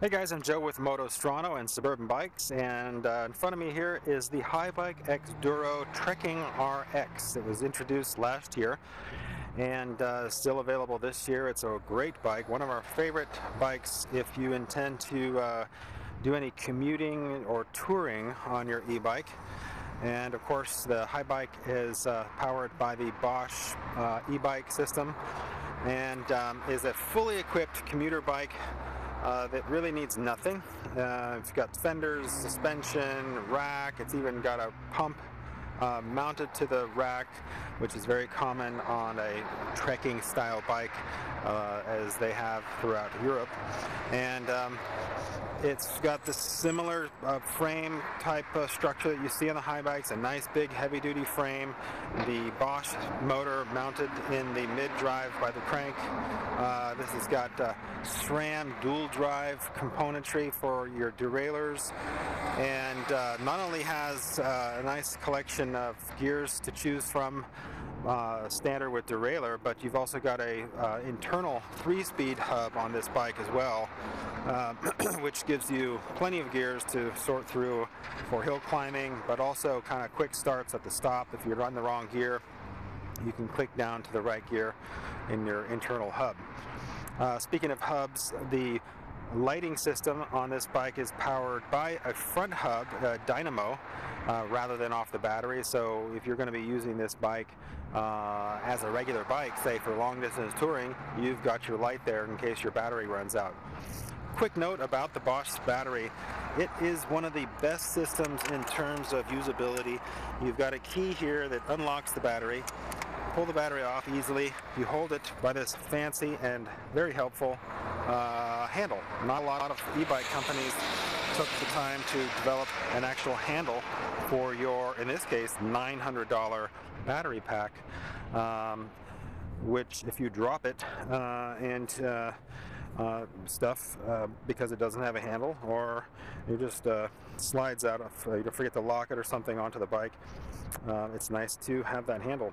Hey guys, I'm Joe with Winora-Staiger and Suburban Bikes, and in front of me here is the Haibike Trekking RX. It was introduced last year and still available this year. It's a great bike, one of our favorite bikes if you intend to do any commuting or touring on your e-bike. And of course the Haibike is powered by the Bosch e-bike system and is a fully equipped commuter bike that really needs nothing. It's got fenders, suspension, rack. It's even got a pump mounted to the rack, which is very common on a trekking style bike as they have throughout Europe. And it's got this similar frame type structure that you see on the Haibikes, a nice big heavy duty frame, the Bosch motor mounted in the mid drive by the crank. This has got SRAM dual drive componentry for your derailleurs, and not only has a nice collection of gears to choose from, standard with derailleur, but you've also got a internal 3-speed hub on this bike as well, which gives you plenty of gears to sort through for hill climbing, but also kind of quick starts at the stop. If you're on the wrong gear, you can click down to the right gear in your internal hub. Speaking of hubs, the lighting system on this bike is powered by a front hub, dynamo, rather than off the battery. So if you're going to be using this bike as a regular bike, say for long distance touring, you've got your light there in case your battery runs out. Quick note about the Bosch battery: it is one of the best systems in terms of usability. You've got a key here that unlocks the battery. Pull the battery off easily. You hold it by this fancy and very helpful handle. Not a lot of e-bike companies took the time to develop an actual handle for your, in this case, $900 battery pack, which if you drop it because it doesn't have a handle, or it just slides out of, you forget to lock it or something onto the bike, it's nice to have that handle.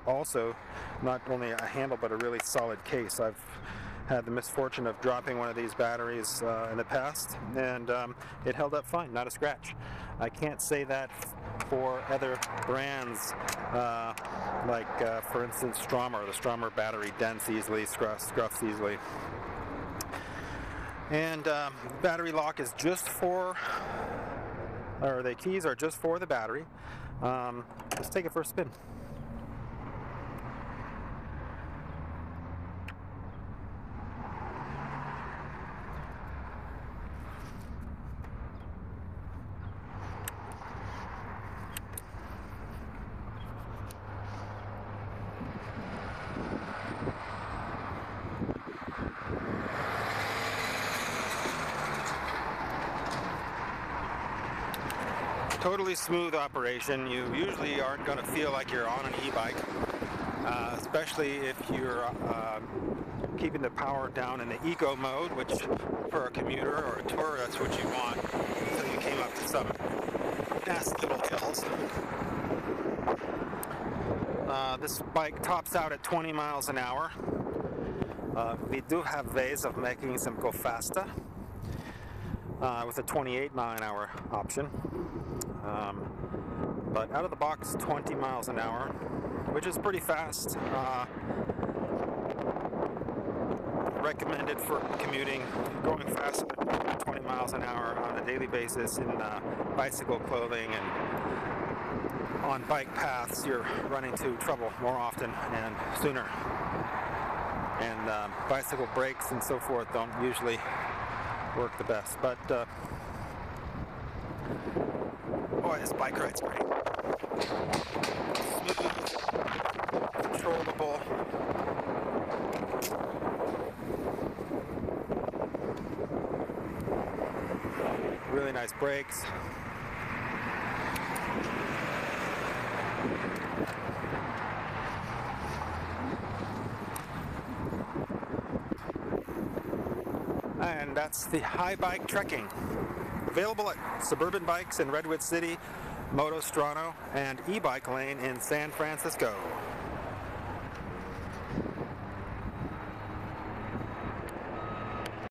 Also, not only a handle but a really solid case. I've had the misfortune of dropping one of these batteries in the past, and it held up fine, not a scratch. I can't say that for other brands, like for instance Stromer. The Stromer battery dents easily, scuffs easily. And battery lock is just for, or the keys are just for the battery. Let's take it for a spin. Totally smooth operation. You usually aren't going to feel like you're on an e-bike, especially if you're keeping the power down in the eco mode, which for a commuter or a tourer, that's what you want. So you came up to some nasty little hills. This bike tops out at 20 miles an hour. We do have ways of making them go faster with a 28-mile-an-hour option. But out of the box, 20 miles an hour, which is pretty fast. Recommended for commuting. Going faster than 20 miles an hour on a daily basis in bicycle clothing and on bike paths, you're running into trouble more often and sooner. And bicycle brakes and so forth don't usually work the best. But boy, this bike ride's great. Smooth, controllable. Really nice brakes. And that's the Haibike Trekking. Available at Suburban Bikes in Redwood City, Winora-Staiger, and E-Bike Lane in San Francisco.